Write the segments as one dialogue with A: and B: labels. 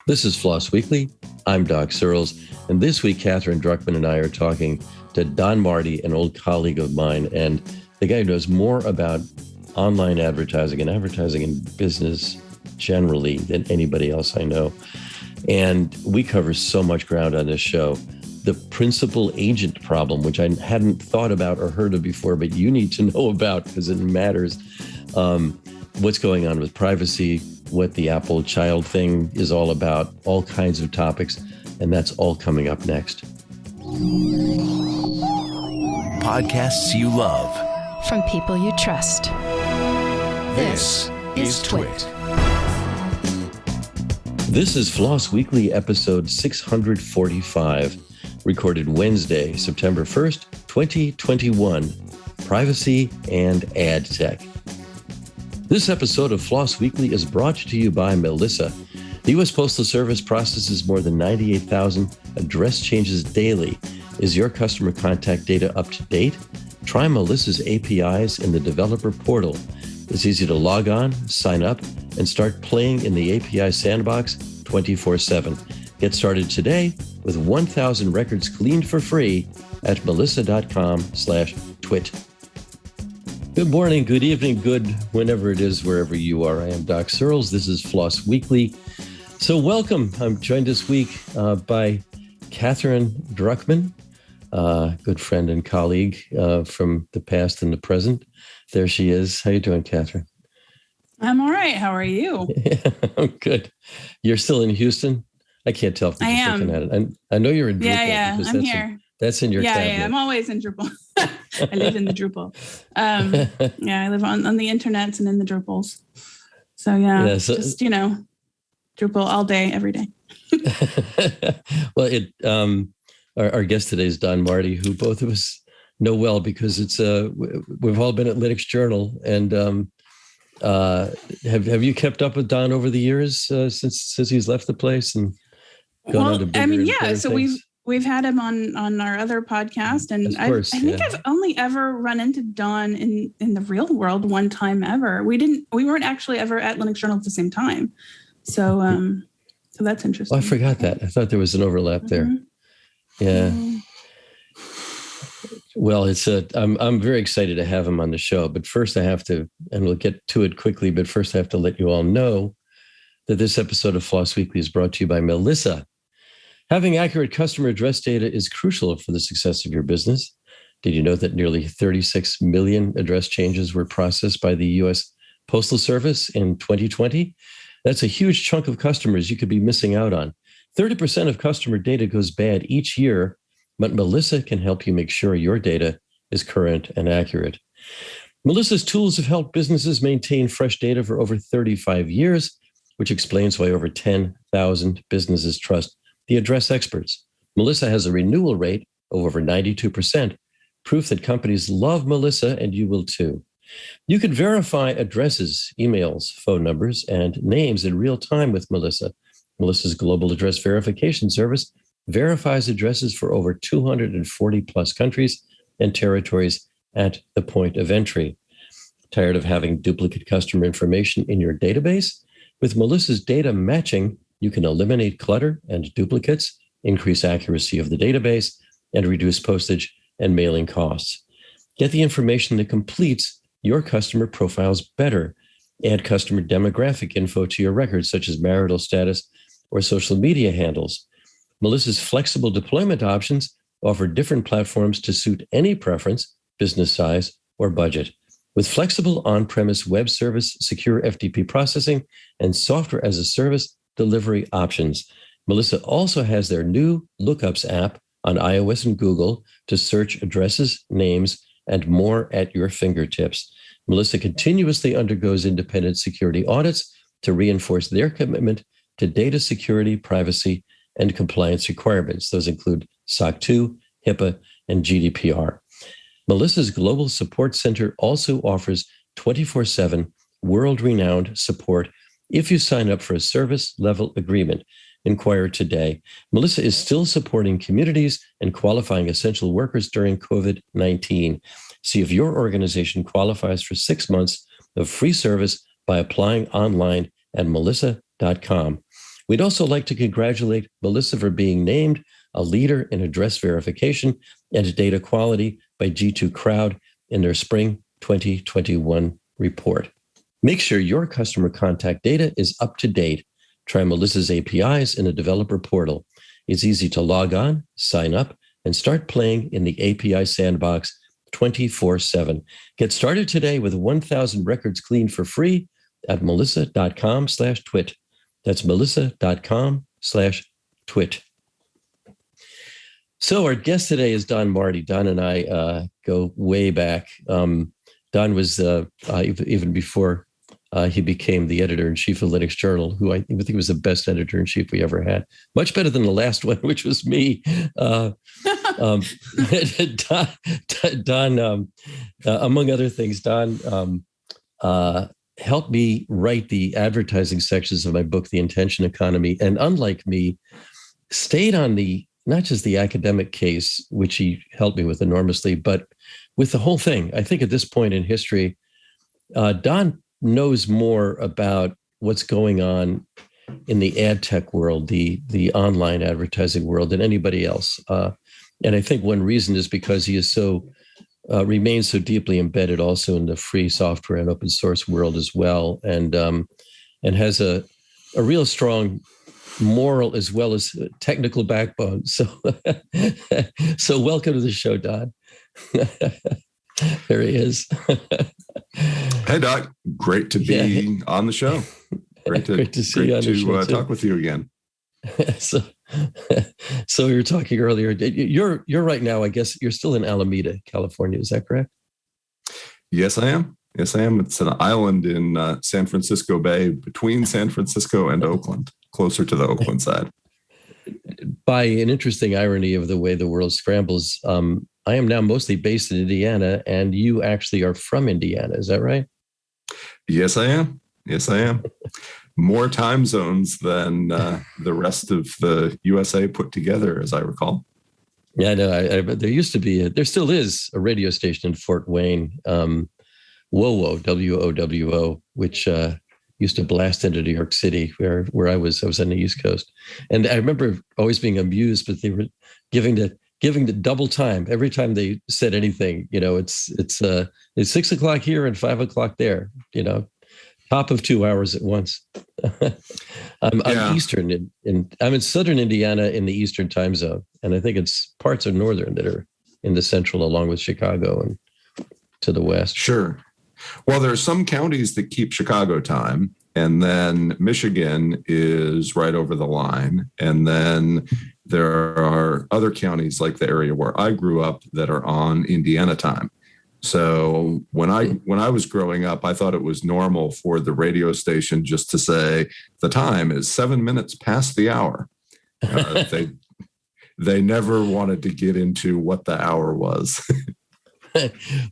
A: This is FLOSS Weekly. I'm Doc Searls, and this week Katherine Druckman and I are talking to Don Marti, an old colleague of mine, and the guy who knows more about online advertising and advertising in business generally than anybody else I know. And we cover so much ground on this show. The principal agent problem, which I hadn't thought about or heard of before, but you need to know about because it matters. What's going on with privacy, what the Apple child thing is all about, all kinds of topics, and that's all coming up next.
B: Podcasts you love.
C: From people you trust.
B: This is TWiT.
A: This is FLOSS Weekly episode 645, recorded Wednesday, September 1st, 2021, Privacy and Adtech. This episode of FLOSS Weekly is brought to you by Melissa. The U.S. Postal Service processes more than 98,000 address changes daily. Is your customer contact data up to date? Try Melissa's APIs in the developer portal. It's easy to log on, sign up, and start playing in the API sandbox 24/7. Get started today with 1,000 records cleaned for free at melissa.com/twit. Good morning, good evening, good whenever it is, wherever you are. I am Doc Searls. This is FLOSS Weekly. So welcome. I'm joined this week by Katherine Druckman, good friend and colleague from the past and the present. There she is. How you doing, Katherine?
D: I'm all right. How are you?
A: Yeah, I'm good. You're still in Houston? I can't tell if you're looking at it. I know you're in Drupal.
D: Yeah, I'm here.
A: That's in your cabinet.
D: Yeah, I'm always in Drupal. I live in the Drupal. I live on the internets and in the Drupals. So just, Drupal all day, every day.
A: Well, our guest today is Don Marti, who both of us know well because it's we've all been at Linux Journal. And have you kept up with Don over the years since he's left the place and gone on to bigger
D: so
A: things?
D: We've had him on our other podcast, and I think I've only ever run into Don in the real world one time ever. We weren't actually ever at Linux Journal at the same time, so that's interesting.
A: Oh, I forgot that. I thought there was an overlap there. Yeah. Well, I'm very excited to have him on the show, but first I have to, and we'll get to it quickly, but first I have to let you all know that this episode of FLOSS Weekly is brought to you by Melissa. Having accurate customer address data is crucial for the success of your business. Did you know that nearly 36 million address changes were processed by the U.S. Postal Service in 2020? That's a huge chunk of customers you could be missing out on. 30% of customer data goes bad each year, but Melissa can help you make sure your data is current and accurate. Melissa's tools have helped businesses maintain fresh data for over 35 years, which explains why over 10,000 businesses trust the address experts. Melissa has a renewal rate of over 92%, proof that companies love Melissa, and you will too. You can verify addresses, emails, phone numbers, and names in real time with Melissa. Melissa's global address verification service verifies addresses for over 240 plus countries and territories at the point of entry. Tired of having duplicate customer information in your database? With Melissa's data matching, you can eliminate clutter and duplicates, increase accuracy of the database, and reduce postage and mailing costs. Get the information that completes your customer profiles better. Add customer demographic info to your records, such as marital status or social media handles. Melissa's flexible deployment options offer different platforms to suit any preference, business size, or budget. With flexible on-premise web service, secure FTP processing, and software as a service delivery options, Melissa also has their new Lookups app on iOS and Google to search addresses, names, and more at your fingertips. Melissa continuously undergoes independent security audits to reinforce their commitment to data security, privacy, and compliance requirements. Those include SOC 2, HIPAA, and Gdpr. Melissa's Global Support Center also offers 24/7 world-renowned support if you sign up for a service-level agreement. Inquire today. Melissa is still supporting communities and qualifying essential workers during COVID-19. See if your organization qualifies for 6 months of free service by applying online at melissa.com. We'd also like to congratulate Melissa for being named a leader in address verification and data quality by G2 Crowd in their spring 2021 report. Make sure your customer contact data is up to date. Try Melissa's APIs in a developer portal. It's easy to log on, sign up, and start playing in the API sandbox 24/7. Get started today with 1,000 records cleaned for free at melissa.com/twit. That's melissa.com/twit. So our guest today is Don Marti. Don and I go way back. Don was even before he became the editor-in-chief of Linux Journal, who I think was the best editor-in-chief we ever had. Much better than the last one, which was me. Don, among other things, Don helped me write the advertising sections of my book, The Intention Economy. And unlike me, stayed on not just the academic case, which he helped me with enormously, but with the whole thing. I think at this point in history, Don knows more about what's going on in the Adtech world, the online advertising world, than anybody else. And I think one reason is because he is remains so deeply embedded also in the free software and open source world as well, and has a real strong moral as well as technical backbone. So welcome to the show, Don. There he is.
E: Hey, Doc. Great to be on the show. Great to see you on the show, talk with you again.
A: So we were talking earlier. You're right now, I guess you're still in Alameda, California. Is that correct?
E: Yes, I am. It's an island in San Francisco Bay, between San Francisco and Oakland, closer to the Oakland side.
A: By an interesting irony of the way the world scrambles, I am now mostly based in Indiana, and you actually are from Indiana. Is that right?
E: Yes, I am. More time zones than the rest of the USA put together, as I recall.
A: Yeah, I know. There used to be, there still is a radio station in Fort Wayne, WOWO, WOWO, which used to blast into New York City, where I was on the East Coast. And I remember always being amused, but they were giving the double time every time they said anything. It's 6 o'clock here and 5 o'clock there. Top of 2 hours at once. I'm Eastern, I'm in Southern Indiana in the Eastern time zone, and I think it's parts of Northern that are in the Central, along with Chicago and to the west.
E: Sure. Well, there are some counties that keep Chicago time, and then Michigan is right over the line, and then there are other counties like the area where I grew up that are on Indiana time. So when I was growing up, I thought it was normal for the radio station just to say the time is 7 minutes past the hour. They never wanted to get into what the hour was.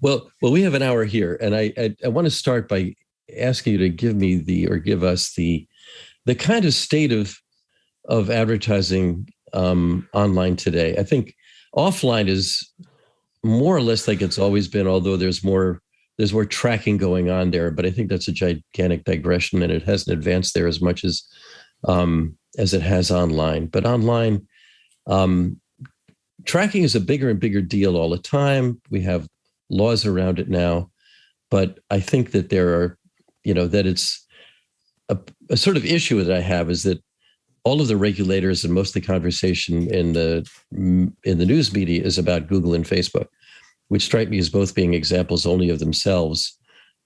A: Well, we have an hour here, and I want to start by asking you to give us the kind of state of advertising online today. I think offline is more or less like it's always been, although there's more tracking going on there. But I think that's a gigantic digression, and it hasn't advanced there as much as it has online. But online, tracking is a bigger and bigger deal all the time. We have laws around it now, but I think that there are, that it's a sort of issue that I have is that all of the regulators and most of the conversation in the news media is about Google and Facebook, which strike me as both being examples only of themselves,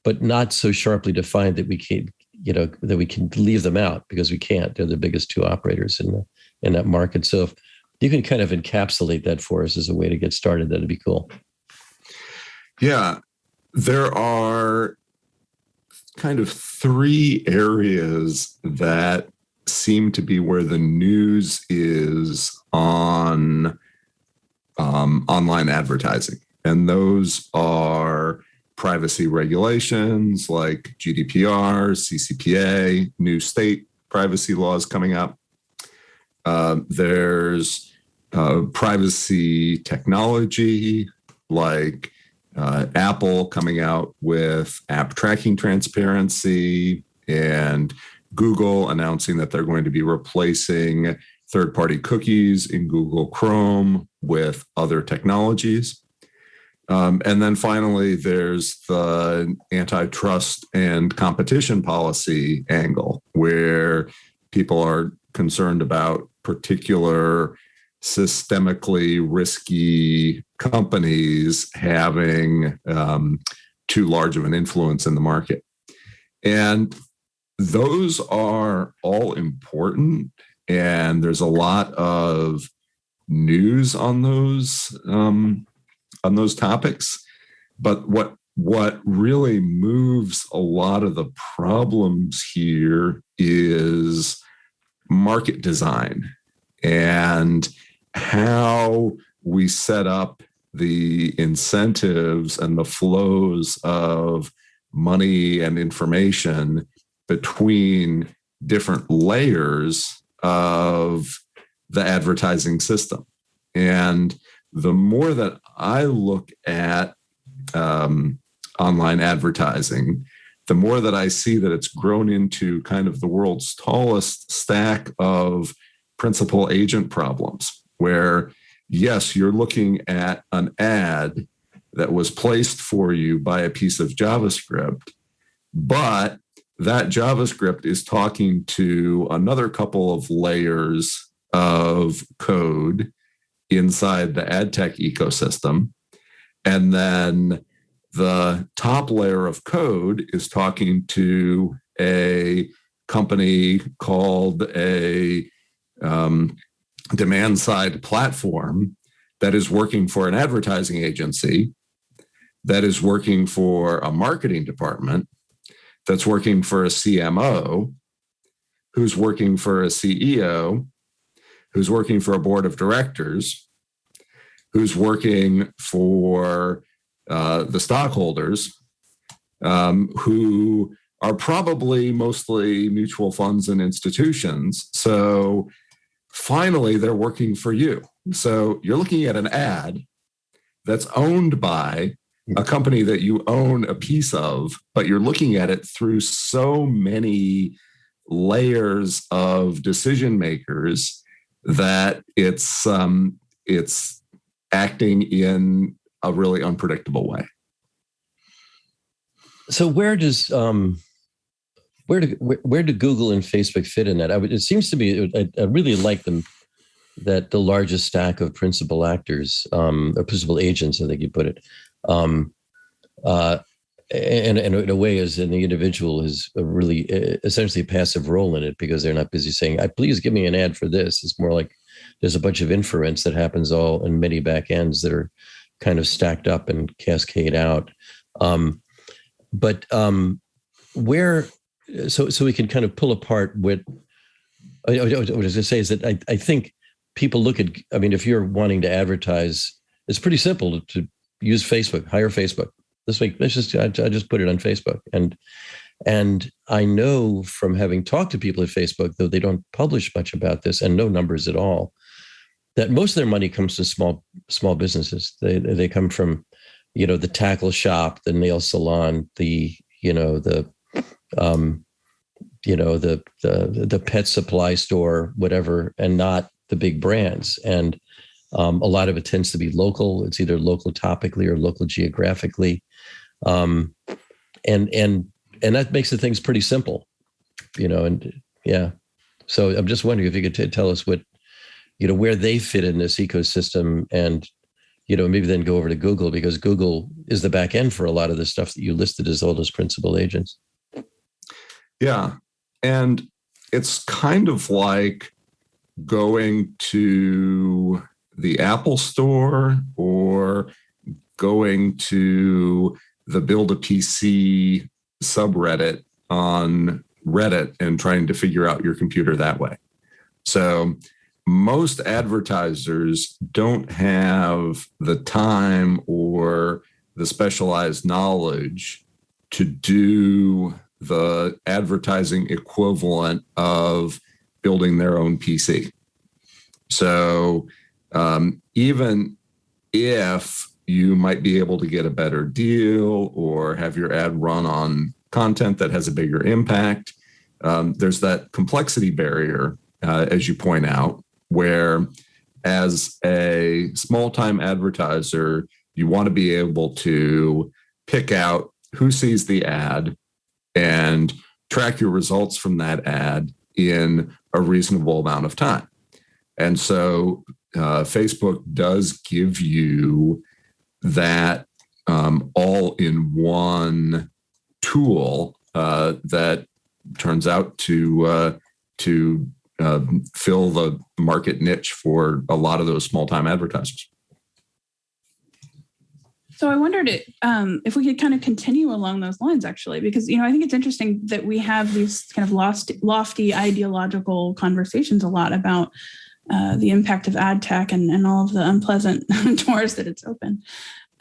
A: but not so sharply defined that we can, that we can leave them out, because we can't. They're the biggest two operators in that market. So if you can kind of encapsulate that for us as a way to get started, that'd be cool.
E: Yeah, there are kind of three areas that seem to be where the news is on online advertising. And those are privacy regulations like GDPR, CCPA, new state privacy laws coming up. There's privacy technology like Apple coming out with app tracking transparency and Google announcing that they're going to be replacing third-party cookies in Google Chrome with other technologies. And then finally, there's the antitrust and competition policy angle, where people are concerned about particular systemically risky companies having too large of an influence in the market. And those are all important, and there's a lot of news on those topics. But what really moves a lot of the problems here is market design and how we set up the incentives and the flows of money and information between different layers of the advertising system. And the more that I look at online advertising, the more that I see that it's grown into kind of the world's tallest stack of principal agent problems, where, yes, you're looking at an ad that was placed for you by a piece of JavaScript, but that JavaScript is talking to another couple of layers of code inside the Adtech ecosystem. And then the top layer of code is talking to a company called a demand-side platform that is working for an advertising agency, that is working for a marketing department, that's working for a CMO, who's working for a CEO, who's working for a board of directors, who's working for the stockholders, who are probably mostly mutual funds and institutions. So finally, they're working for you. So you're looking at an ad that's owned by a company that you own a piece of, but you're looking at it through so many layers of decision makers that it's acting in a really unpredictable way.
A: So where do Google and Facebook fit in that? It seems to me, I really like them, that the largest stack of principal actors, or principal agents, I think you put it, and in a way, as an individual, is a really essentially a passive role in it, because they're not busy saying, please give me an ad for this. It's more like there's a bunch of inference that happens all in many back ends that are kind of stacked up and cascade out. But where, so we can kind of pull apart what I was going to say is that I think people look at, I mean, if you're wanting to advertise, it's pretty simple to use Facebook, hire Facebook. This week, I just put it on Facebook. And I know from having talked to people at Facebook, though they don't publish much about this and no numbers at all, that most of their money comes to small businesses. They come from, the tackle shop, the nail salon, the pet supply store, whatever, and not the big brands. And a lot of it tends to be local. It's either local topically or local geographically. And that makes the things pretty simple, and yeah. So I'm just wondering if you could tell us what, where they fit in this ecosystem, and, maybe then go over to Google, because Google is the back end for a lot of the stuff that you listed as all those principal agents.
E: Yeah. And it's kind of like going to the Apple Store or going to the Build a PC subreddit on Reddit and trying to figure out your computer that way. So most advertisers don't have the time or the specialized knowledge to do the advertising equivalent of building their own PC. So even if you might be able to get a better deal or have your ad run on content that has a bigger impact, there's that complexity barrier, as you point out, where as a small-time advertiser, you want to be able to pick out who sees the ad and track your results from that ad in a reasonable amount of time. And so Facebook does give you that all-in-one tool that turns out to fill the market niche for a lot of those small-time advertisers.
D: So I wondered if we could kind of continue along those lines, actually, because, I think it's interesting that we have these kind of lofty ideological conversations a lot about the impact of ad tech and all of the unpleasant doors that it's opened.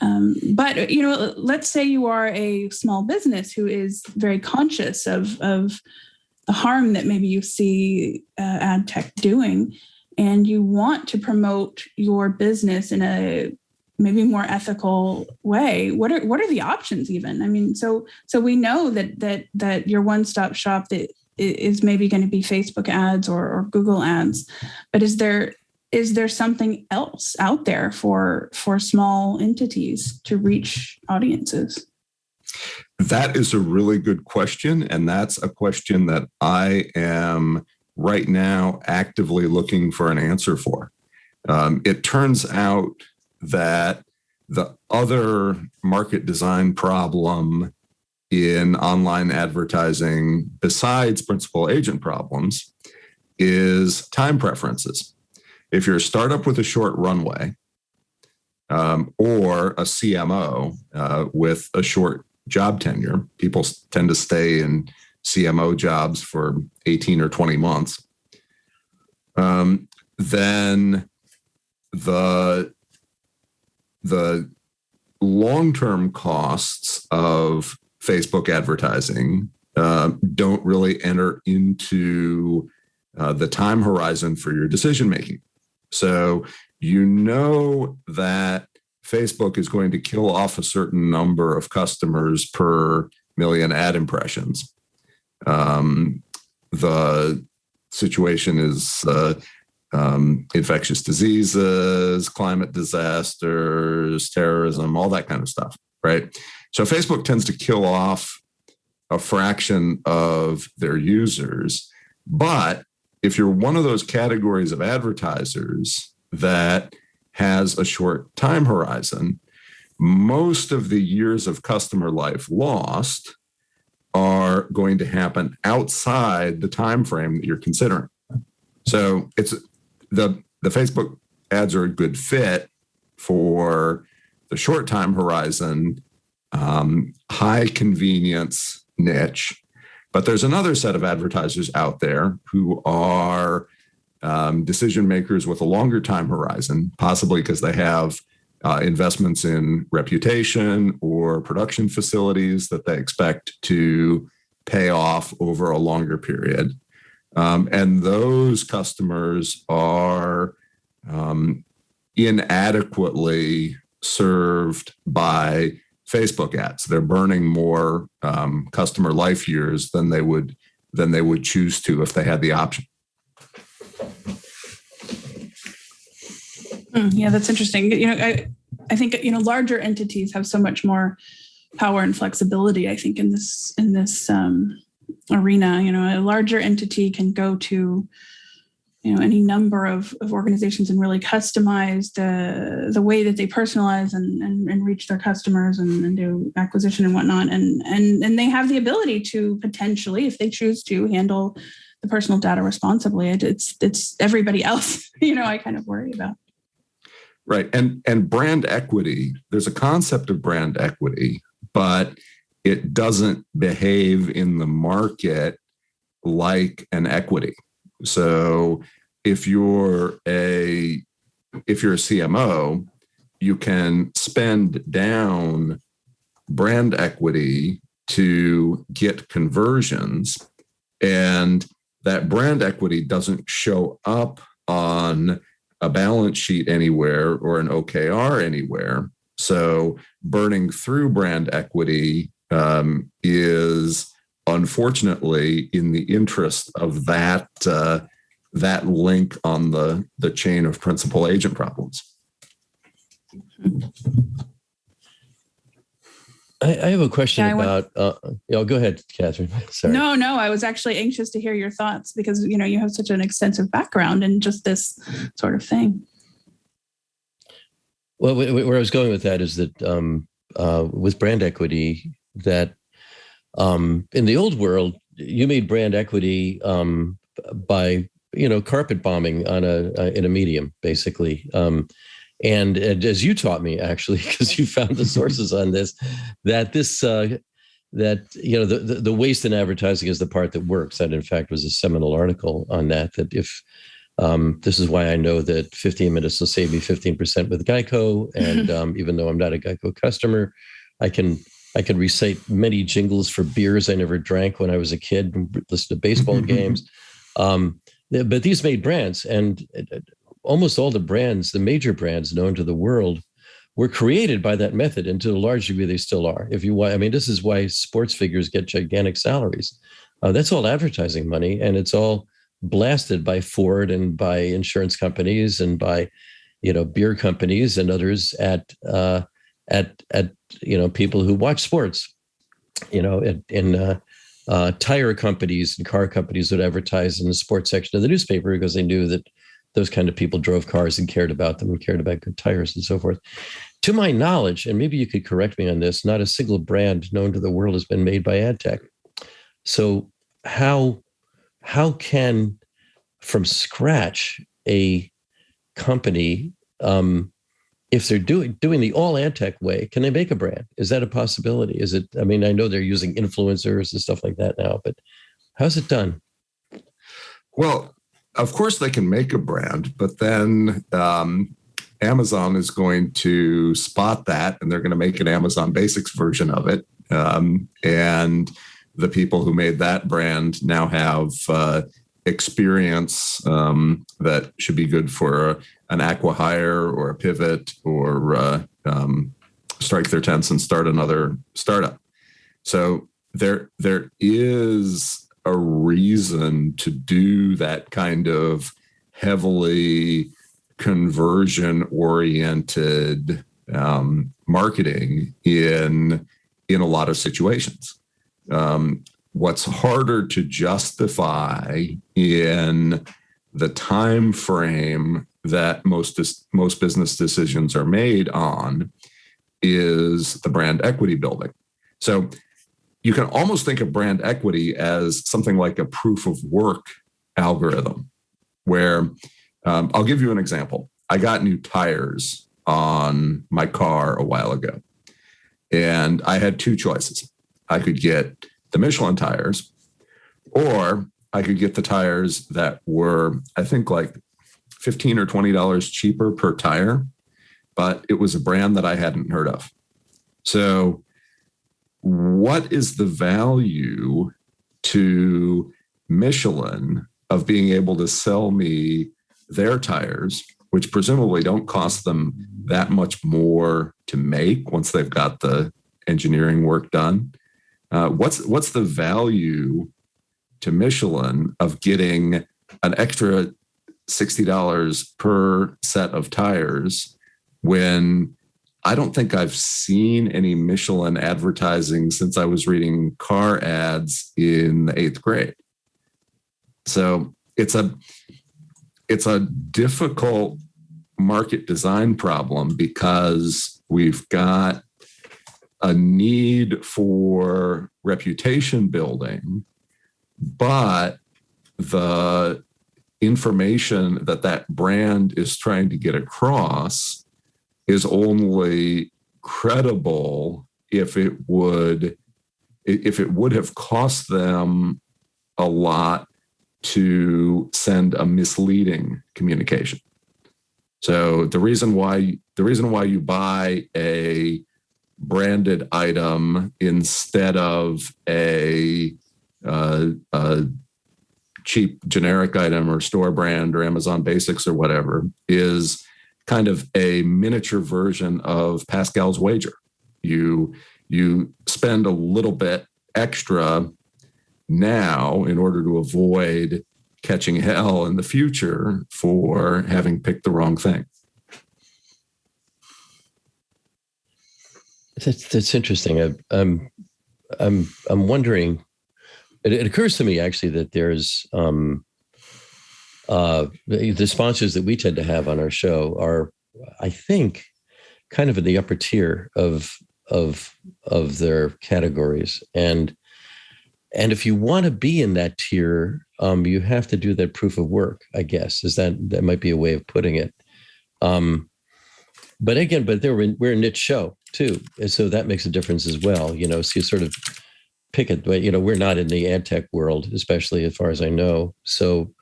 D: But, let's say you are a small business who is very conscious of the harm that maybe you see ad tech doing, and you want to promote your business in a maybe more ethical way. What are the options even? I mean, so we know that your one-stop shop that is maybe going to be Facebook ads or Google ads, but is there something else out there for small entities to reach audiences?
E: That is a really good question. And that's a question that I am right now actively looking for an answer for. It turns out that the other market design problem in online advertising, besides principal agent problems, is time preferences. If you're a startup with a short runway, or a CMO with a short job tenure, people tend to stay in CMO jobs for 18 or 20 months, then the long-term costs of Facebook advertising don't really enter into the time horizon for your decision-making. So that Facebook is going to kill off a certain number of customers per million ad impressions. The situation is infectious diseases, climate disasters, terrorism, all that kind of stuff, right? So Facebook tends to kill off a fraction of their users. But if you're one of those categories of advertisers that has a short time horizon, most of the years of customer life lost are going to happen outside the time frame that you're considering. So it's the Facebook ads are a good fit for the short time horizon, high convenience niche. But there's another set of advertisers out there who are decision makers with a longer time horizon, possibly because they have investments in reputation or production facilities that they expect to pay off over a longer period. And those customers are inadequately served by Facebook ads. They're burning more customer life years than they would choose to if they had the option.
D: Yeah, that's interesting. I think larger entities have so much more power and flexibility. I think in this arena, a larger entity can go to any number of organizations and really customize the way that they personalize and reach their customers and do acquisition and whatnot. And they have the ability to potentially, if they choose to, handle the personal data responsibly. It's everybody else, I kind of worry about.
E: Right. And brand equity, there's a concept of brand equity, but it doesn't behave in the market like an equity. So if you're a CMO, you can spend down brand equity to get conversions, and that brand equity doesn't show up on a balance sheet anywhere or an OKR anywhere. So burning through brand equity is unfortunately, in the interest of that link on the chain of principal agent problems.
A: I have a question about. Go ahead, Katherine. Sorry.
D: No, I was actually anxious to hear your thoughts because you have such an extensive background in just this sort of thing.
A: Well, where I was going with that is that with brand equity, that in the old world, you made brand equity by carpet bombing in a medium, basically. And as you taught me, actually, because you found the sources on this, that the waste in advertising is the part that works. That, in fact, was a seminal article on that. That if this is why I know that 15 minutes will save me 15% with Geico, and even though I'm not a Geico customer, I can recite many jingles for beers I never drank when I was a kid and listen to baseball games. But these made brands, and almost all the brands, the major brands known to the world, were created by that method, and to a large degree they still are. This is why sports figures get gigantic salaries. That's all advertising money, and it's all blasted by Ford and by insurance companies and by beer companies and others at people who watch sports. Tire companies and car companies would advertise in the sports section of the newspaper because they knew that those kind of people drove cars and cared about them and cared about good tires and so forth. To my knowledge, and maybe you could correct me on this, not a single brand known to the world has been made by Adtech. So how can, from scratch, a company, if they're doing the all Adtech way, can they make a brand? Is that a possibility? Is it? I know they're using influencers and stuff like that now, but how's it done?
E: Well, of course they can make a brand, but then Amazon is going to spot that, and they're going to make an Amazon Basics version of it. And the people who made that brand now have experience that should be good for an acqui-hire or a pivot or strike their tents and start another startup. So there is a reason to do that kind of heavily conversion-oriented marketing in a lot of situations. What's harder to justify in the time frame that most business decisions are made on is the brand equity building. So you can almost think of brand equity as something like a proof of work algorithm, where I'll give you an example. I got new tires on my car a while ago, and I had two choices. I could get the Michelin tires, or I could get the tires that were, I think, like $15 or $20 cheaper per tire, but it was a brand that I hadn't heard of. So what is the value to Michelin of being able to sell me their tires, which presumably don't cost them that much more to make once they've got the engineering work done? What's the value to Michelin of getting an extra $60 per set of tires when I don't think I've seen any Michelin advertising since I was reading car ads in the 8th grade? So it's a difficult market design problem because we've got a need for reputation building, but the information that brand is trying to get across is only credible if it would have cost them a lot to send a misleading communication. So the reason why you buy a branded item instead of a cheap generic item or store brand or Amazon Basics or whatever is kind of a miniature version of Pascal's wager. You spend a little bit extra now in order to avoid catching hell in the future for having picked the wrong thing.
A: That's interesting. I'm wondering. It occurs to me actually that there's the sponsors that we tend to have on our show are, I think, kind of in the upper tier of their categories, and if you want to be in that tier, you have to do that proof of work, I guess. That might be a way of putting it. But we're a niche show too, and so that makes a difference as well. So you sort of pick it. We're not in the Adtech world, especially as far as I know. So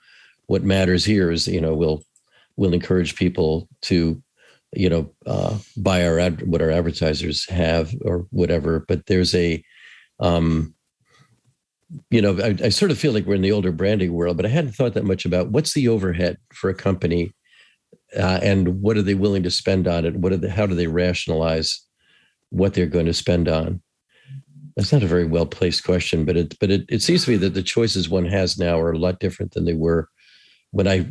A: what matters here is, we'll encourage people to, buy what our advertisers have or whatever. But there's I sort of feel like we're in the older branding world, but I hadn't thought that much about what's the overhead for a company, and what are they willing to spend on it? How do they rationalize what they're going to spend on? That's not a very well-placed question, but it seems to me that the choices one has now are a lot different than they were when I,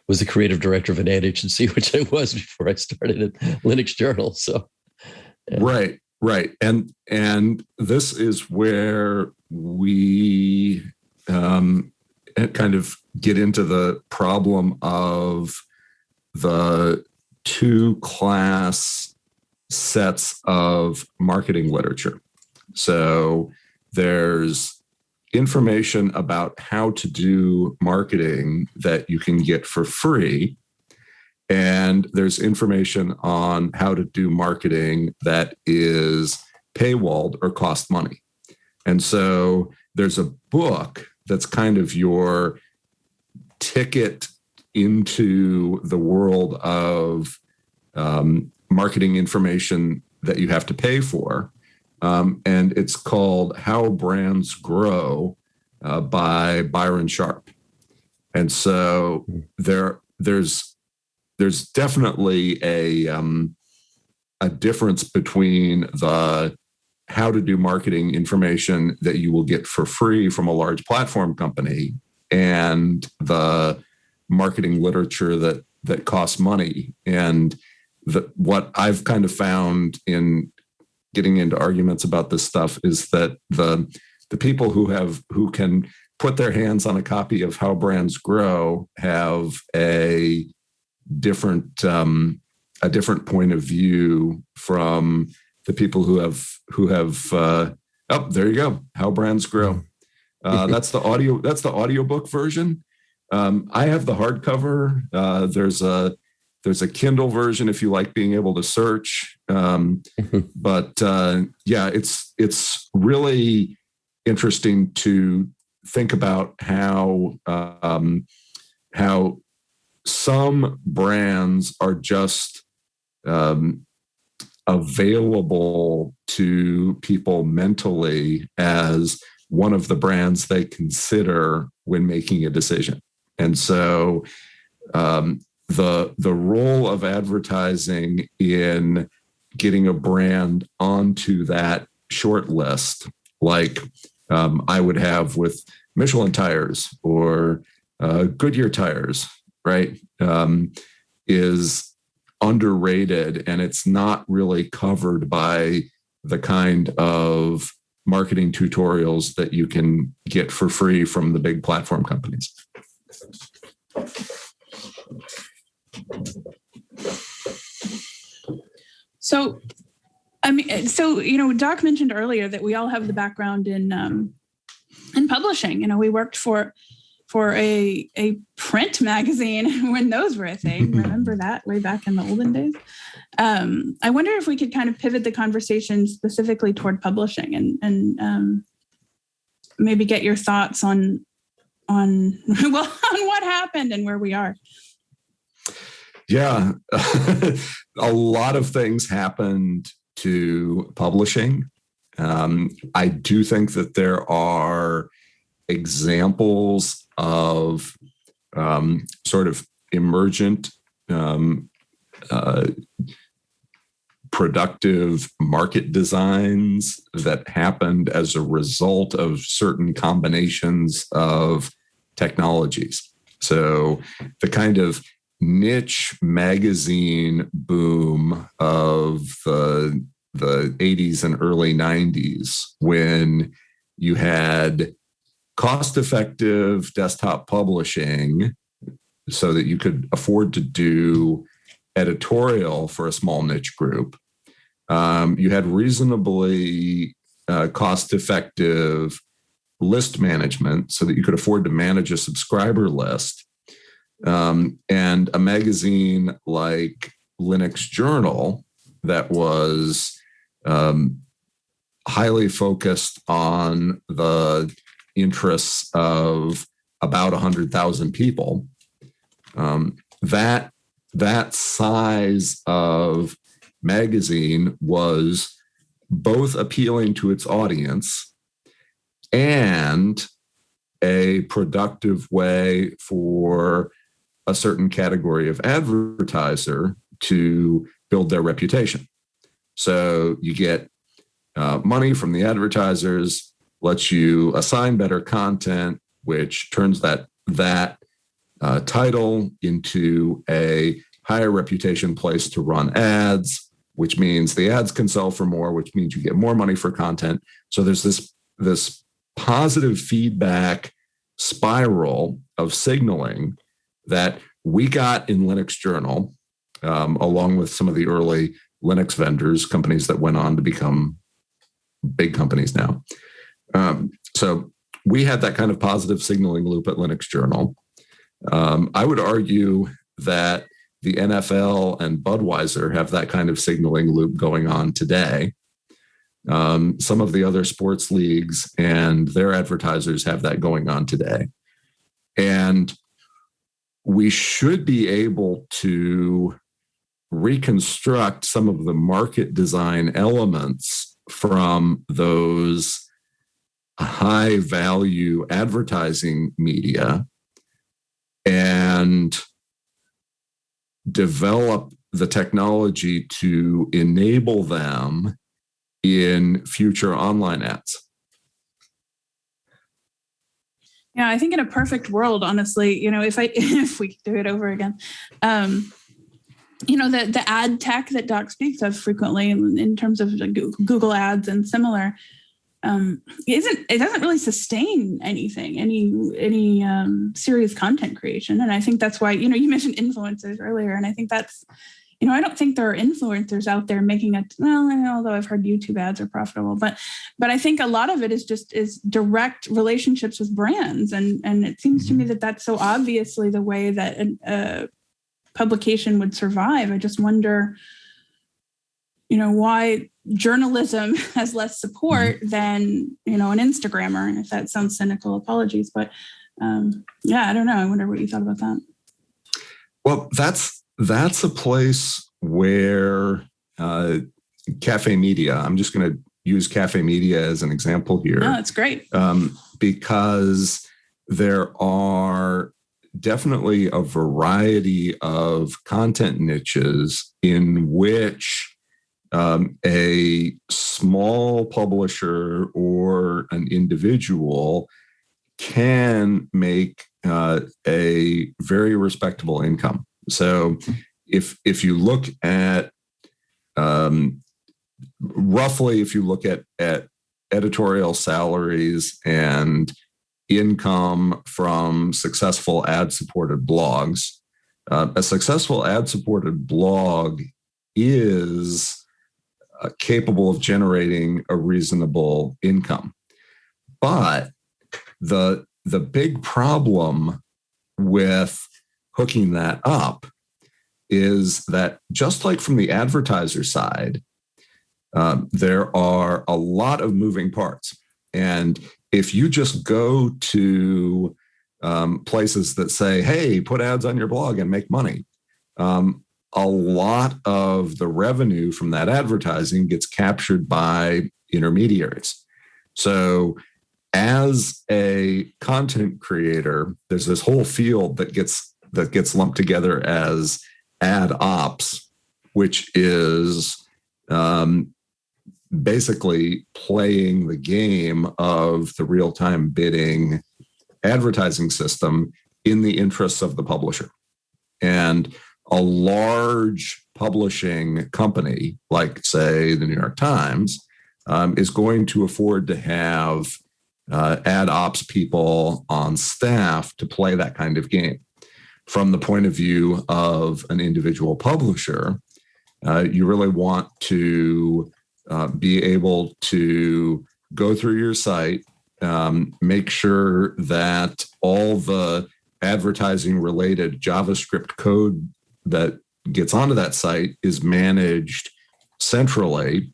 A: was the creative director of an ad agency, which I was before I started at Linux Journal. So, yeah.
E: Right. And this is where we kind of get into the problem of the two class sets of marketing literature. So there's information about how to do marketing that you can get for free. And there's information on how to do marketing that is paywalled or cost money. And so there's a book that's kind of your ticket into the world of marketing information that you have to pay for. And it's called How Brands Grow by Byron Sharp. And so there's definitely a difference between the how to do marketing information that you will get for free from a large platform company and the marketing literature that costs money. And what I've kind of found in getting into arguments about this stuff is that the people who can put their hands on a copy of How Brands Grow have a different point of view from the people who have there you go, How Brands Grow. That's the audiobook version. I have the hardcover. There's a Kindle version if you like being able to search. But it's really interesting to think about how some brands are just available to people mentally as one of the brands they consider when making a decision. And so the role of advertising in getting a brand onto that short list, like I would have with Michelin tires or Goodyear tires, right, is underrated, and it's not really covered by the kind of marketing tutorials that you can get for free from the big platform companies.
D: So, Doc mentioned earlier that we all have the background in publishing. We worked for a print magazine when those were a thing. Remember that way back in the olden days? I wonder if we could kind of pivot the conversation specifically toward publishing and maybe get your thoughts on what happened and where we are.
E: Yeah, a lot of things happened to publishing. I do think that there are examples of sort of emergent productive market designs that happened as a result of certain combinations of technologies. So the kind of niche magazine boom of the 80s and early 90s, when you had cost-effective desktop publishing so that you could afford to do editorial for a small niche group. You had reasonably cost-effective list management so that you could afford to manage a subscriber list. And a magazine like Linux Journal that was highly focused on the interests of about 100,000 people. That size of magazine was both appealing to its audience and a productive way for a certain category of advertiser to build their reputation. So you get money from the advertisers, lets you assign better content, which turns that title into a higher reputation place to run ads, which means the ads can sell for more, which means you get more money for content. So there's this positive feedback spiral of signaling that we got in Linux Journal, along with some of the early Linux vendors, companies that went on to become big companies now. So we had that kind of positive signaling loop at Linux Journal. I would argue that the NFL and Budweiser have that kind of signaling loop going on today. Some of the other sports leagues and their advertisers have that going on today. And we should be able to reconstruct some of the market design elements from those high value advertising media and develop the technology to enable them in future online ads.
D: Yeah, I think in a perfect world, honestly, if we could do it over again, the ad tech that Doc speaks of frequently in terms of Google ads and similar, it doesn't really sustain anything, any serious content creation. And I think that's why, you mentioned influencers earlier. And I think that's, I don't think there are influencers out there making it, although I've heard YouTube ads are profitable, but I think a lot of it is direct relationships with brands. And it seems to me that that's so obviously the way that a publication would survive. I just wonder, why journalism has less support than, an Instagrammer. And if that sounds cynical, apologies. But I don't know. I wonder what you thought about that.
E: Well, that's a place where Cafe Media, I'm just going to use Cafe Media as an example here.
D: Oh, that's great.
E: Because there are definitely a variety of content niches in which a small publisher or an individual can make a very respectable income. So if you look at roughly, if you look at editorial salaries and income from successful ad-supported blogs, a successful ad-supported blog is capable of generating a reasonable income. But the big problem with hooking that up is that, just like from the advertiser side, there are a lot of moving parts. And if you just go to places that say, hey, put ads on your blog and make money, a lot of the revenue from that advertising gets captured by intermediaries. So as a content creator, there's this whole field that gets lumped together as ad ops, which is basically playing the game of the real-time bidding advertising system in the interests of the publisher. And a large publishing company, like, say, the New York Times, is going to afford to have ad ops people on staff to play that kind of game. From the point of view of an individual publisher, you really want to be able to go through your site, make sure that all the advertising related JavaScript code that gets onto that site is managed centrally.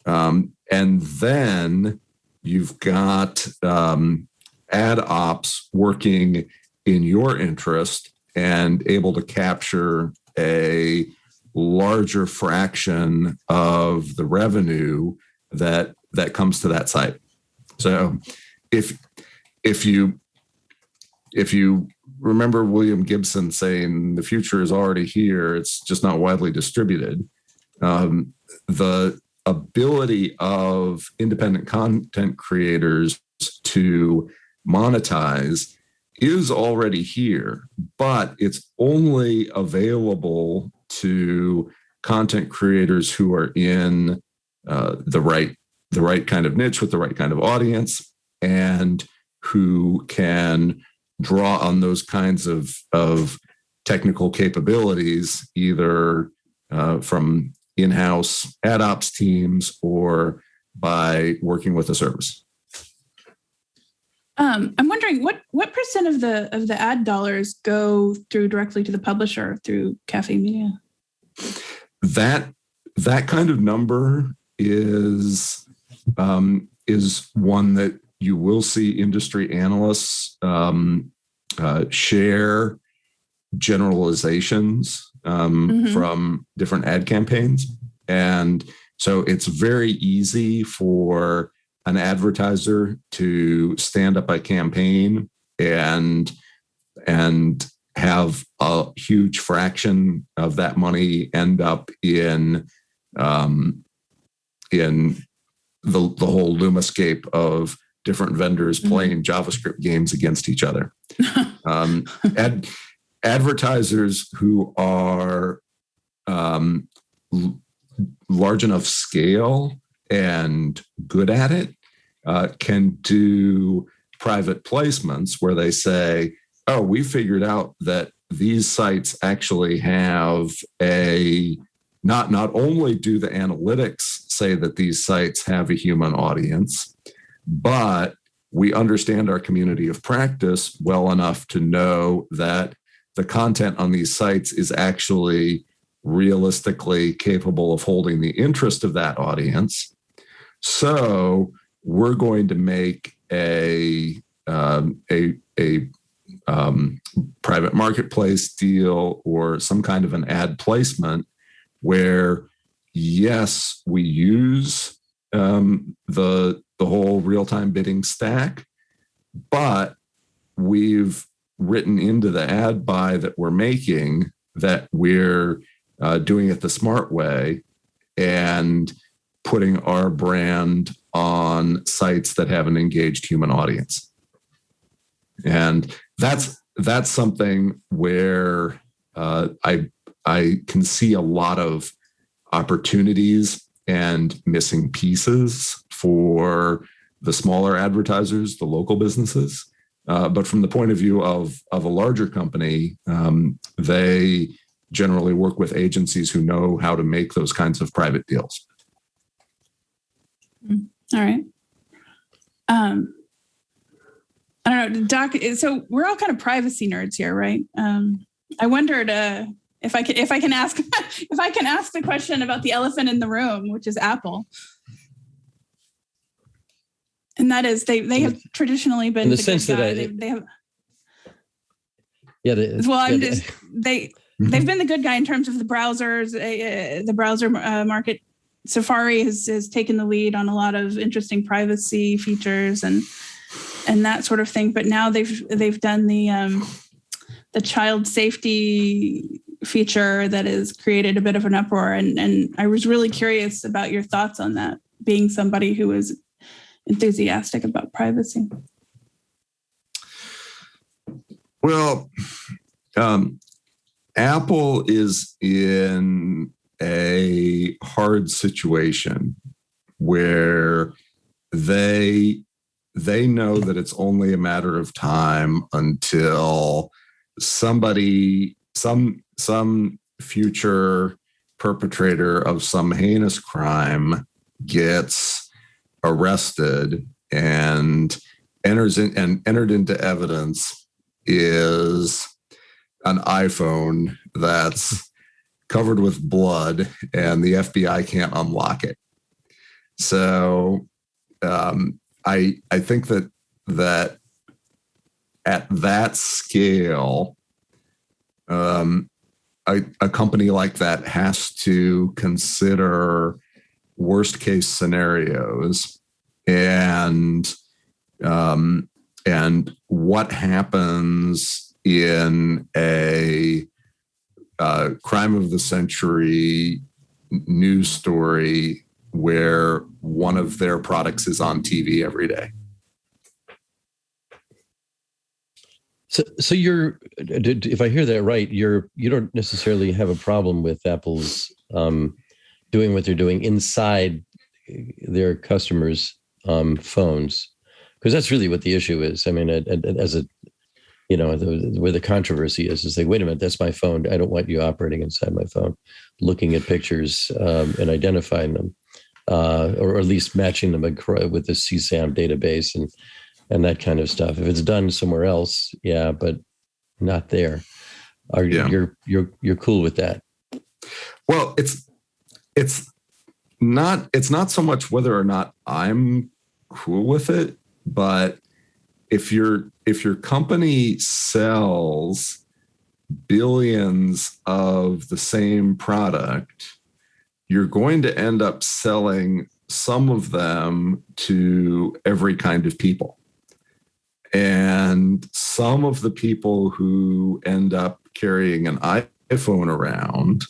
E: And then you've got ad ops working in your interest and able to capture a larger fraction of the revenue that comes to that site. So if you remember William Gibson saying the future is already here, it's just not widely distributed, the ability of independent content creators to monetize is already here, but it's only available to content creators who are in the right kind of niche with the right kind of audience, and who can draw on those kinds of technical capabilities, either from in-house ad ops teams or by working with a service.
D: I'm wondering what percent of the ad dollars go through directly to the publisher through Cafe Media?
E: That kind of number is one that you will see industry analysts share generalizations from different ad campaigns. And so it's very easy for an advertiser to stand up a campaign and have a huge fraction of that money end up in the whole Lumascape of different vendors playing JavaScript games against each other. Advertisers who are large enough scale and good at it can do private placements where they say, oh, we figured out that these sites actually have not only do the analytics say that these sites have a human audience, but we understand our community of practice well enough to know that the content on these sites is actually realistically capable of holding the interest of that audience. So we're going to make a private marketplace deal or some kind of an ad placement where, yes, we use the whole real-time bidding stack, but we've written into the ad buy that we're making that we're doing it the smart way and putting our brand on sites that have an engaged human audience. And that's something where I can see a lot of opportunities and missing pieces for the smaller advertisers, the local businesses. But from the point of view of a larger company, they generally work with agencies who know how to make those kinds of private deals.
D: All right. I don't know, Doc. So we're all kind of privacy nerds here, right? I wondered if I can ask the question about the elephant in the room, which is Apple, and that is they have traditionally been
A: in the sense that
D: they have. They've been the good guy in terms of the browsers, the browser market. Safari has taken the lead on a lot of interesting privacy features and that sort of thing. But now they've done the child safety feature that has created a bit of an uproar. And I was really curious about your thoughts on that, being somebody who is enthusiastic about privacy.
E: Well, Apple is in a hard situation where they know that it's only a matter of time until somebody, some future perpetrator of some heinous crime gets arrested and entered into evidence is an iPhone that's covered with blood and the FBI can't unlock it. So I think that at that scale, a company like that has to consider worst case scenarios and what happens in a crime of the century news story where one of their products is on TV every day.
A: So you're, if I hear that right, you don't necessarily have a problem with Apple's doing what they're doing inside their customers' phones, because that's really what the issue is. I mean, as a, where the controversy is like, wait a minute, that's my phone. I don't want you operating inside my phone, looking at pictures and identifying them, or at least matching them with the CSAM database and that kind of stuff. If it's done somewhere else, yeah, but not there. You're cool with that?
E: Well, it's not so much whether or not I'm cool with it, but if your company sells billions of the same product, you're going to end up selling some of them to every kind of people. And some of the people who end up carrying an iPhone around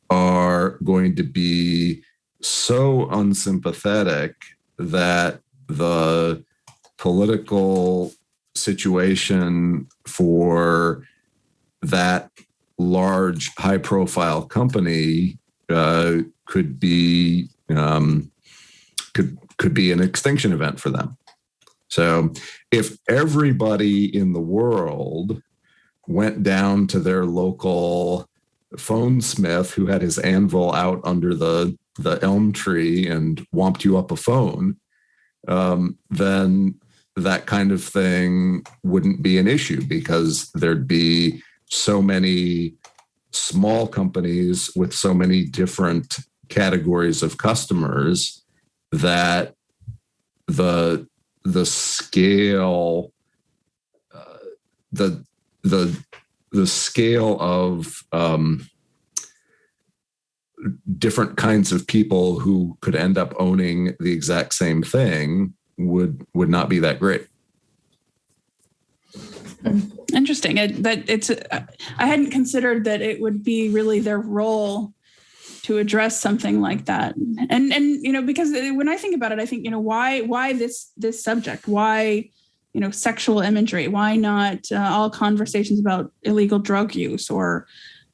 E: are going to be so unsympathetic that the political situation for that large, high-profile company could be an extinction event for them. So if everybody in the world went down to their local phone smith who had his anvil out under the elm tree and womped you up a phone, then that kind of thing wouldn't be an issue, because there'd be so many small companies with so many different categories of customers that the scale, the scale of different kinds of people who could end up owning the exact same thing would not be that great.
D: Interesting. I hadn't considered that it would be really their role to address something like that. And because when I think about it, I think, why this subject? Why, sexual imagery? Why not all conversations about illegal drug use or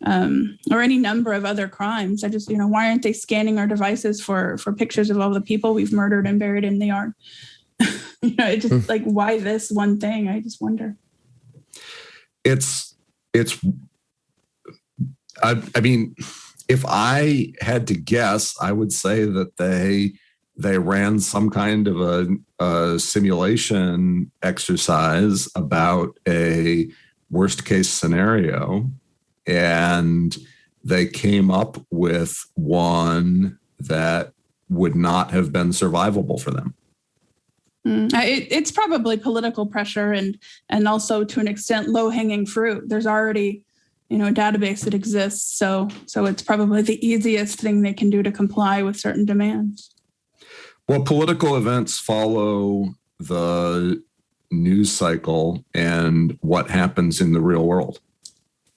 D: any number of other crimes? I just, why aren't they scanning our devices for pictures of all the people we've murdered and buried in the yard? It's just like, why this one thing? I just wonder.
E: I mean, if I had to guess, I would say that they ran some kind of a simulation exercise about a worst case scenario, and they came up with one that would not have been survivable for them.
D: It's probably political pressure and also, to an extent, low-hanging fruit. There's already, a database that exists, so it's probably the easiest thing they can do to comply with certain demands.
E: Well, political events follow the news cycle and what happens in the real world.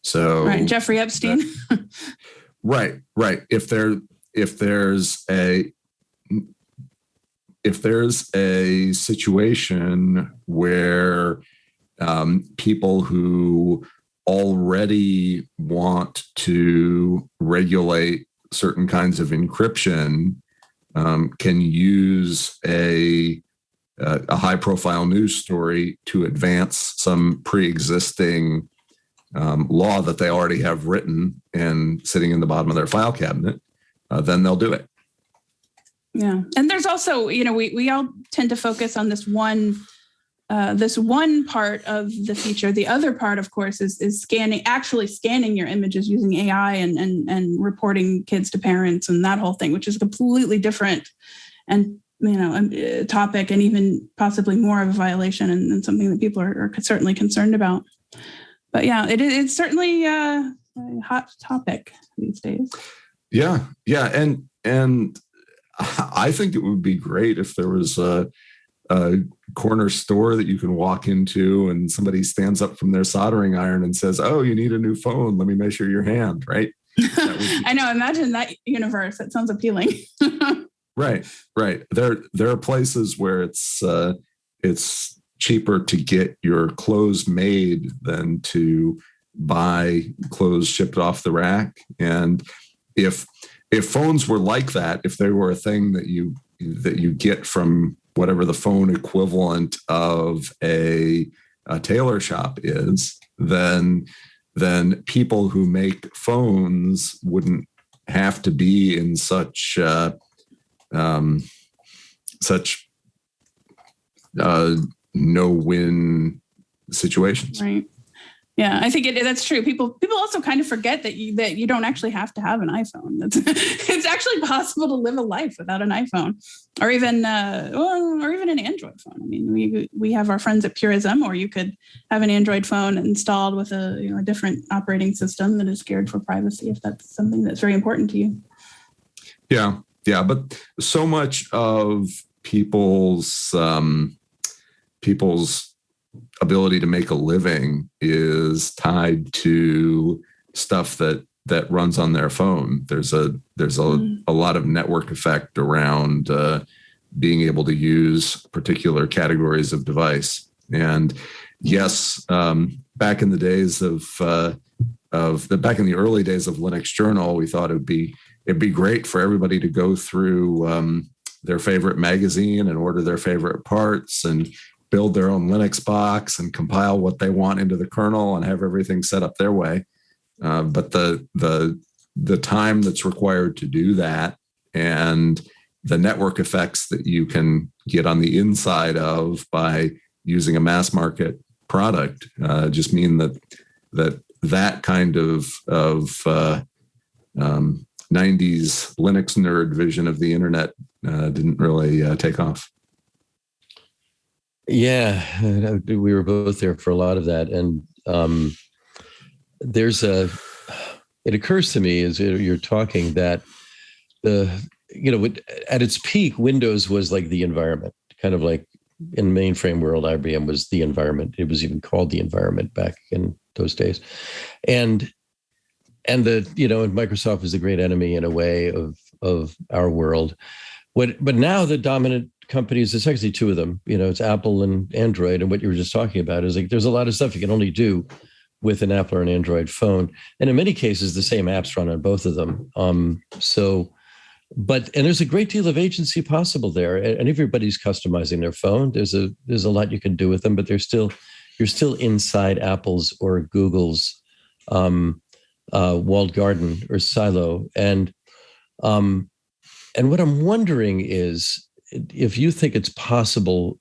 E: So
D: right, Jeffrey Epstein.
E: Right. If there's a situation where people who already want to regulate certain kinds of encryption can use a high-profile news story to advance some pre-existing law that they already have written and sitting in the bottom of their file cabinet, then they'll do it.
D: Yeah, and there's also, we all tend to focus on this one part of the feature. The other part, of course, is actually scanning your images using AI and reporting kids to parents and that whole thing, which is a completely different and topic, and even possibly more of a violation and something that people are certainly concerned about. But yeah, it's certainly a hot topic these days.
E: Yeah, and I think it would be great if there was a corner store that you can walk into and somebody stands up from their soldering iron and says, "Oh, you need a new phone. Let me measure your hand." Right?
D: I know. Imagine that universe. That sounds appealing.
E: Right. There are places where it's cheaper to get your clothes made than to buy clothes shipped off the rack. And if phones were like that, if they were a thing that you get from whatever the phone equivalent of a tailor shop is, then people who make phones wouldn't have to be in such no-win situations.
D: Right. Yeah, I think that's true. People also kind of forget that you don't actually have to have an iPhone. It's actually possible to live a life without an iPhone, or even an Android phone. I mean, we have our friends at Purism, or you could have an Android phone installed with a different operating system that is geared for privacy, if that's something that's very important to you.
E: Yeah, but so much of people's ability to make a living is tied to stuff that runs on their phone. There's a lot of network effect around being able to use particular categories of device. And yes, back in the days back in the early days of Linux Journal, we thought it'd be great for everybody to go through their favorite magazine and order their favorite parts and build their own Linux box and compile what they want into the kernel and have everything set up their way. But the time that's required to do that and the network effects that you can get on the inside of by using a mass market product just mean that kind of 90s Linux nerd vision of the internet didn't really take off.
A: Yeah, we were both there for a lot of that. And it occurs to me as you're talking that at its peak, Windows was like the environment, kind of like in mainframe world, IBM was the environment. It was even called the environment back in those days. And Microsoft is the great enemy in a way of our world. But now the dominant companies, it's actually two of them, it's Apple and Android. And what you were just talking about is like, there's a lot of stuff you can only do with an Apple or an Android phone. And in many cases, the same apps run on both of them. And there's a great deal of agency possible there, and everybody's customizing their phone. There's a lot you can do with them, but you're still inside Apple's or Google's walled garden or silo. And what I'm wondering is, if you think it's possible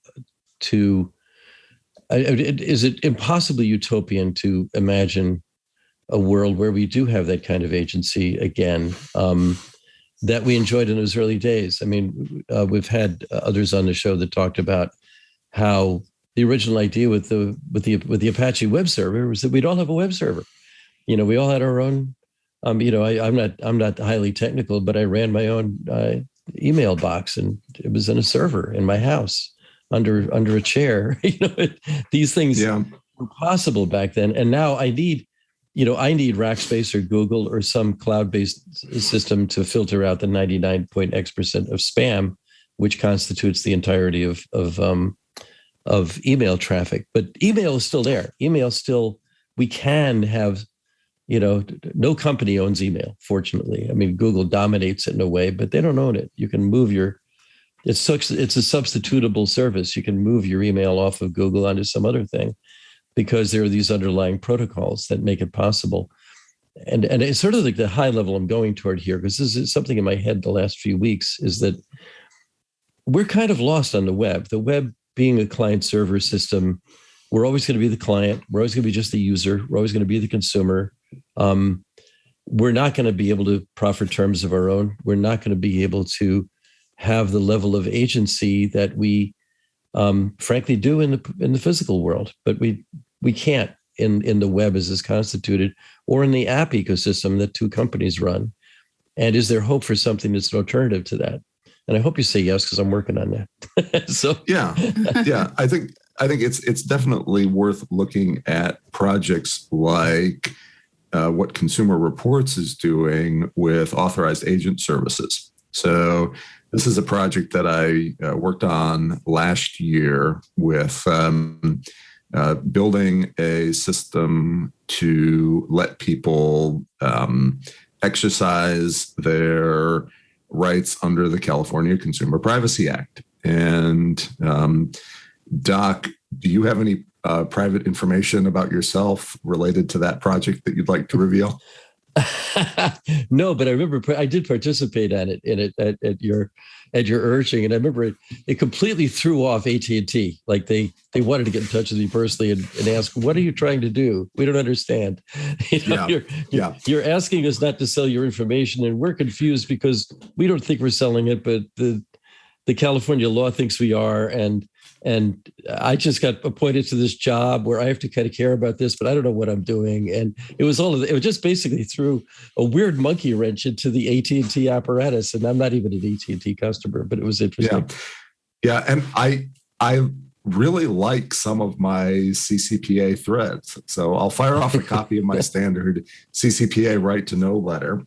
A: is it impossibly utopian to imagine a world where we do have that kind of agency again, that we enjoyed in those early days? I mean, we've had others on the show that talked about how the original idea with the Apache web server was that we'd all have a web server. We all had our own. I'm not highly technical, but I ran my own email box, and it was in a server in my house under a chair. These things were possible back then, and now I need I need Rackspace or Google or some cloud-based system to filter out the 99.x% of spam, which constitutes the entirety of email traffic. But email is still there. We can have, no company owns email, fortunately. I mean, Google dominates it in a way, but they don't own it. You can move it's a substitutable service. You can move your email off of Google onto some other thing because there are these underlying protocols that make it possible. And it's sort of like the high level I'm going toward here, because this is something in my head the last few weeks, is that we're kind of lost on the web. The web being a client-server system, we're always going to be the client. We're always going to be just the user. We're always going to be the consumer. We're not going to be able to proffer terms of our own. We're not going to be able to have the level of agency that we frankly do in the physical world. But we can't in the web as it's constituted, or in the app ecosystem that two companies run. And is there hope for something that's an alternative to that? And I hope you say yes, because I'm working on that. So
E: yeah. I think it's definitely worth looking at projects like what Consumer Reports is doing with authorized agent services. So this is a project that I worked on last year with building a system to let people exercise their rights under the California Consumer Privacy Act. And Doc, do you have any private information about yourself related to that project that you'd like to reveal?
A: No, but I remember I did participate in it at your urging, and I remember it completely threw off AT&T. Like they wanted to get in touch with me personally and ask, "What are you trying to do? We don't understand." You're asking us not to sell your information, and we're confused because we don't think we're selling it, but the California law thinks we are, and I just got appointed to this job where I have to kind of care about this, but I don't know what I'm doing. And it was just basically threw a weird monkey wrench into the AT&T apparatus. And I'm not even an AT&T customer, but it was interesting.
E: Yeah. And I really like some of my CCPA threads. So I'll fire off a copy of my standard CCPA right to know letter.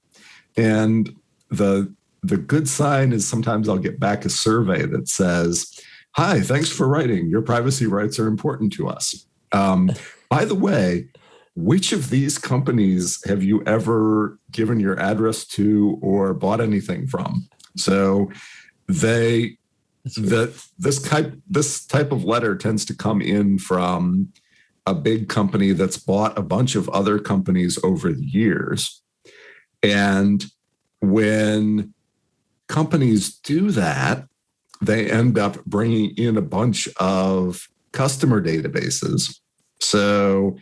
E: And the good sign is sometimes I'll get back a survey that says, "Hi, thanks for writing. Your privacy rights are important to us. By the way, which of these companies have you ever given your address to or bought anything from?" So this type of letter tends to come in from a big company that's bought a bunch of other companies over the years. And when companies do that, they end up bringing in a bunch of customer databases. So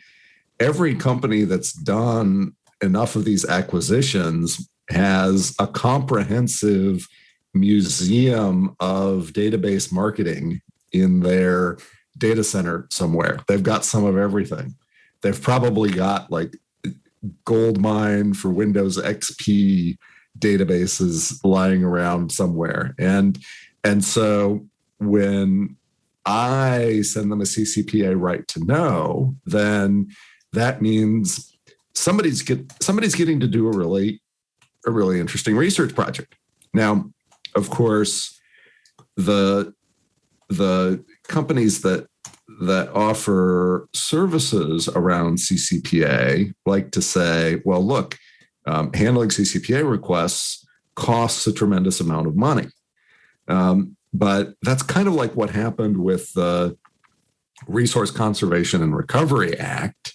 E: every company that's done enough of these acquisitions has a comprehensive museum of database marketing in their data center somewhere. They've got some of everything. They've probably got like Goldmine for Windows XP databases lying around somewhere. And so when I send them a CCPA right to know, then that means somebody's getting to do a really interesting research project. Now, of course, the companies that offer services around CCPA like to say, well, look, handling CCPA requests costs a tremendous amount of money. But that's kind of like what happened with the Resource Conservation and Recovery Act,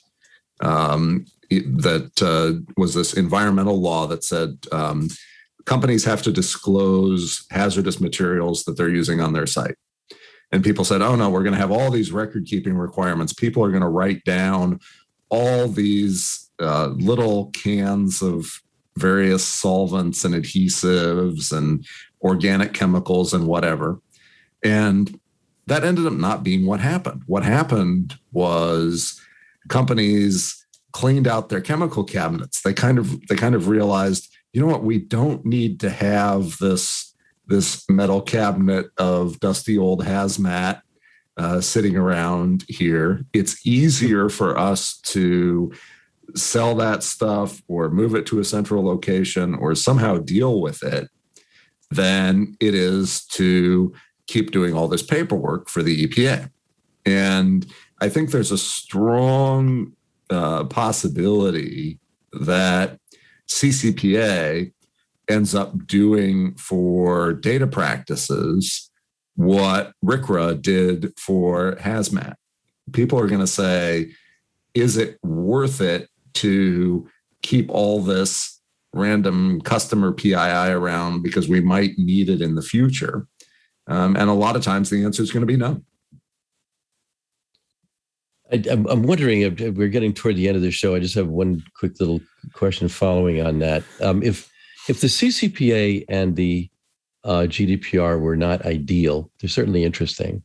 E: that was this environmental law that said companies have to disclose hazardous materials that they're using on their site. And people said, oh, no, we're going to have all these record-keeping requirements. People are going to write down all these little cans of various solvents and adhesives and organic chemicals and whatever. And that ended up not being what happened. What happened was companies cleaned out their chemical cabinets. They kind of realized, you know what, we don't need to have this metal cabinet of dusty old hazmat sitting around here. It's easier for us to sell that stuff or move it to a central location or somehow deal with it than it is to keep doing all this paperwork for the EPA. And I think there's a strong possibility that CCPA ends up doing for data practices what RCRA did for hazmat. People are going to say, is it worth it to keep all this random customer PII around because we might need it in the future? And a lot of times the answer is going to be no.
A: I'm wondering if we're getting toward the end of the show. I just have one quick little question following on that. If the CCPA and the GDPR were not ideal, they're certainly interesting.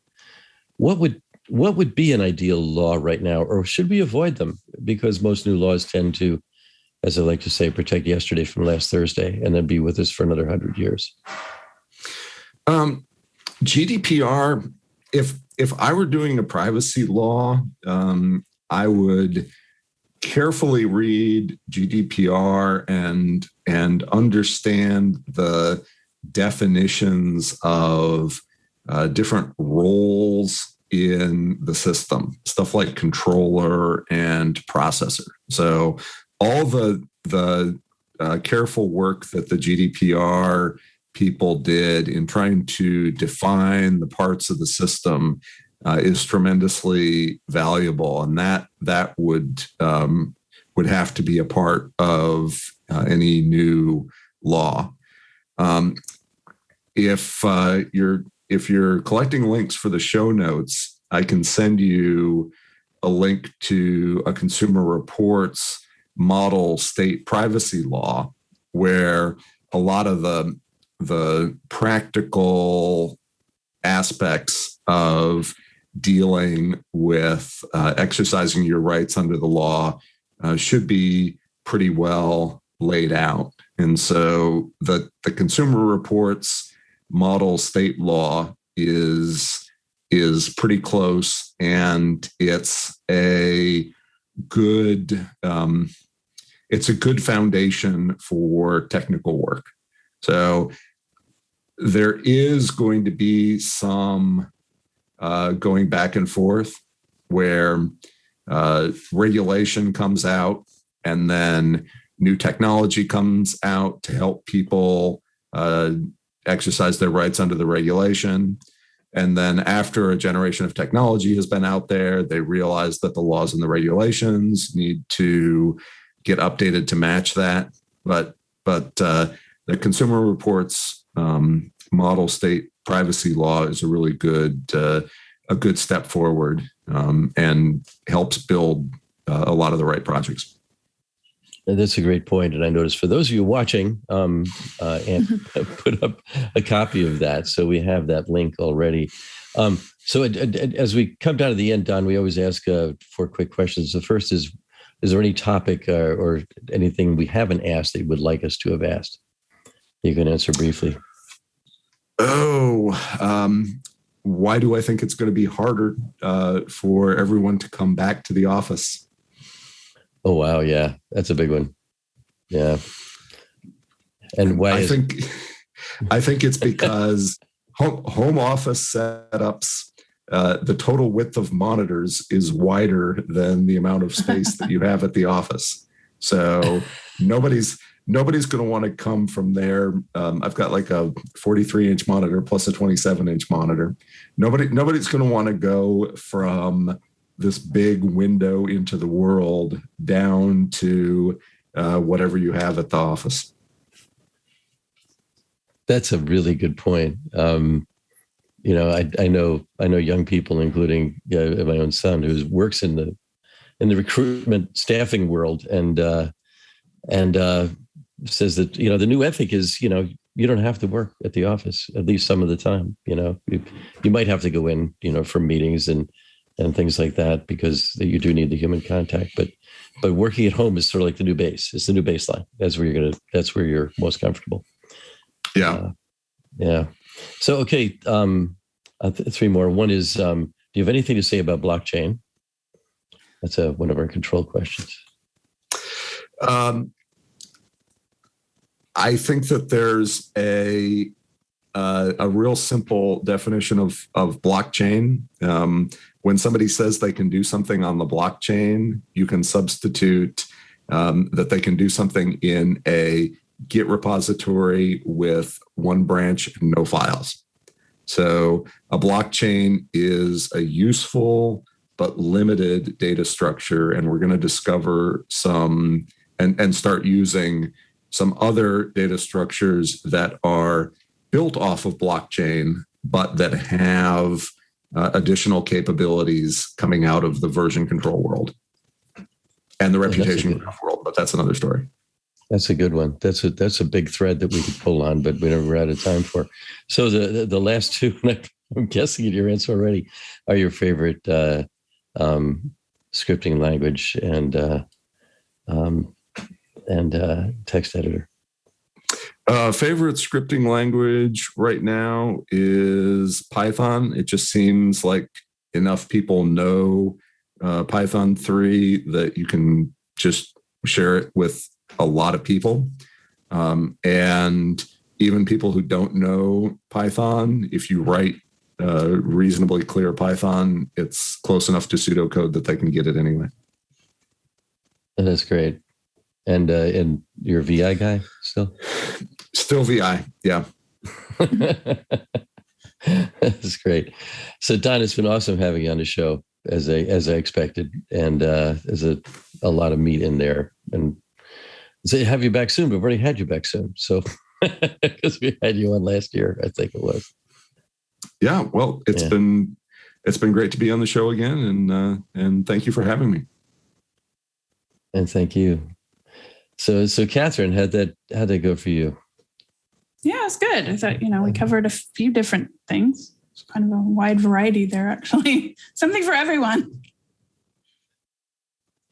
A: What would be an ideal law right now, or should we avoid them? Because most new laws tend to, as I like to say, protect yesterday from last Thursday and then be with us for another 100 years.
E: GDPR, if I were doing a privacy law, I would carefully read GDPR and understand the definitions of different roles in the system, stuff like controller and processor. So all the careful work that the GDPR people did in trying to define the parts of the system is tremendously valuable, and that would have to be a part of any new law. If you're collecting links for the show notes, I can send you a link to a Consumer Reports model state privacy law, where a lot of the practical aspects of dealing with exercising your rights under the law should be pretty well laid out. And so the Consumer Reports model state law is pretty close, and it's a good foundation for technical work. So there is going to be some going back and forth where regulation comes out and then new technology comes out to help people exercise their rights under the regulation. And then after a generation of technology has been out there, they realize that the laws and the regulations need to get updated to match that. But the Consumer Reports model state privacy law is a really good step forward and helps build a lot of the right projects.
A: That's a great point. And I noticed for those of you watching, and put up a copy of that. So we have that link already. So as we come down to the end, Don, we always ask 4 quick questions. The first is there any topic or anything we haven't asked that you would like us to have asked? You can answer briefly.
E: Why do I think it's going to be harder for everyone to come back to the office?
A: Oh, wow. Yeah, that's a big one. Yeah. And why?
E: I think it's because home office setups, the total width of monitors is wider than the amount of space that you have at the office. So nobody's going to want to come from there. I've got like a 43-inch monitor plus a 27-inch monitor. Nobody's going to want to go from this big window into the world down to whatever you have at the office.
A: That's a really good point. I know young people, including my own son, who works in the recruitment staffing world, and says that the new ethic is you don't have to work at the office, at least some of the time. You might have to go in for meetings and things like that, because you do need the human contact. But working at home is sort of like the new base. It's the new baseline. That's where you're most comfortable.
E: Yeah.
A: Yeah. So, okay. 3 more. One is, do you have anything to say about blockchain? That's one of our control questions.
E: I think that there's a real simple definition of blockchain. When somebody says they can do something on the blockchain, you can substitute that they can do something in a Git repository with one branch and no files. So a blockchain is a useful but limited data structure, and we're going to discover some and start using some other data structures that are built off of blockchain, but that have additional capabilities coming out of the version control world and the reputation graph world. But that's another story.
A: That's a good one. That's a big thread that we could pull on, but we never out of time for. So the last two, I'm guessing your answer already, are your favorite scripting language and text editor.
E: Favorite scripting language right now is Python. It just seems like enough people know Python 3 that you can just share it with a lot of people. And even people who don't know Python, if you write reasonably clear Python, it's close enough to pseudocode that they can get it anyway.
A: That's great. And you're a VI guy still?
E: Still VI, yeah.
A: That's great. So Don, it's been awesome having you on the show as I expected, and there's a lot of meat in there. And so have you back soon, but we've already had you back soon. So because we had you on last year, I think it was. Yeah, well, it's been great to be on the show again, and thank you for having me. And thank you. So Katherine, how'd that go for you?
D: Yeah, it's good. I thought, we covered a few different things. It's kind of a wide variety there, actually. Something for everyone.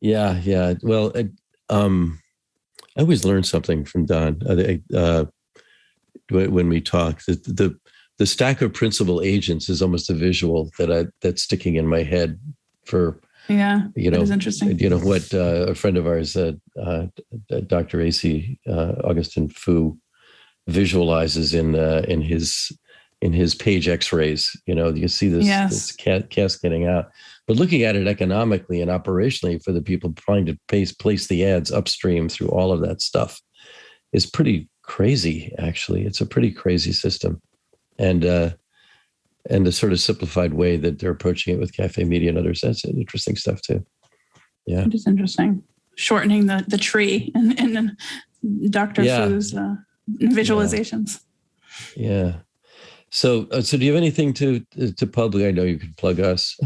D: Yeah. Well, I always learn something from Don when we talk. The stack of principal agents is almost a visual that's sticking in my head for. Yeah, that is interesting. What a friend of ours, Dr. A.C. Augustin Fu, visualizes in his page X-rays. You see this cascading out. But looking at it economically and operationally for the people trying to place the ads upstream through all of that stuff is pretty crazy. Actually, it's a pretty crazy system, and the sort of simplified way that they're approaching it with Cafe Media and others. That's interesting stuff too. Yeah. It is interesting. Shortening the tree and Dr. Fu's visualizations. Yeah. So do you have anything to plug? I know you can plug us.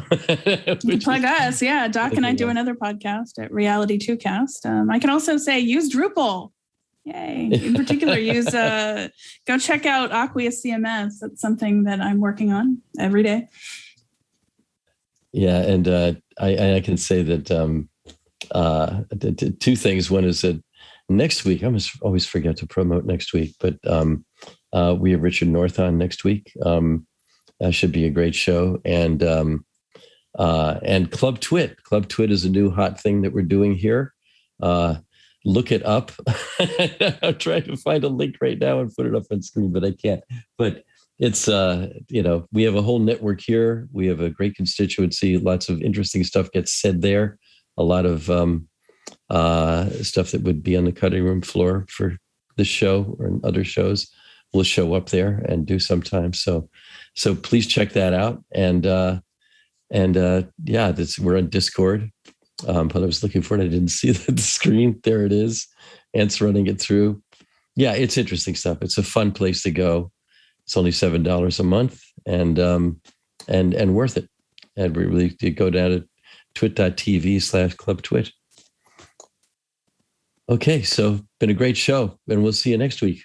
D: Plug us. Yeah. Doc and I do another podcast at Reality 2Cast. I can also say use Drupal. Yay. In particular, go check out Aqueous CMS. That's something that I'm working on every day. Yeah. And I can say that two things. One is that next week, I always forget to promote next week, but we have Richard North on next week. That should be a great show. And Club TWiT. Club TWiT is a new hot thing that we're doing here. Look it up. I'm trying to find a link right now and put it up on screen, but I can't. But it's, we have a whole network here. We have a great constituency. Lots of interesting stuff gets said there. A lot of stuff that would be on the cutting room floor for this show or other shows will show up there and do sometimes. So please check that out. And we're on Discord. But I was looking for it. I didn't see the screen. There it is. Ant's running it through. Yeah, it's interesting stuff. It's a fun place to go. It's only $7 a month and worth it. And we really go down to twit.tv/clubtwit. Okay, so been a great show, and we'll see you next week.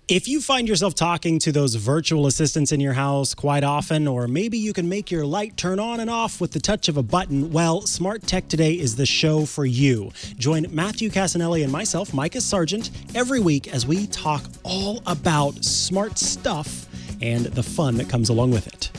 F: If you find yourself talking to those virtual assistants in your house quite often, or maybe you can make your light turn on and off with the touch of a button, well, Smart Tech Today is the show for you. Join Matthew Casanelli and myself, Micah Sargent, every week as we talk all about smart stuff and the fun that comes along with it.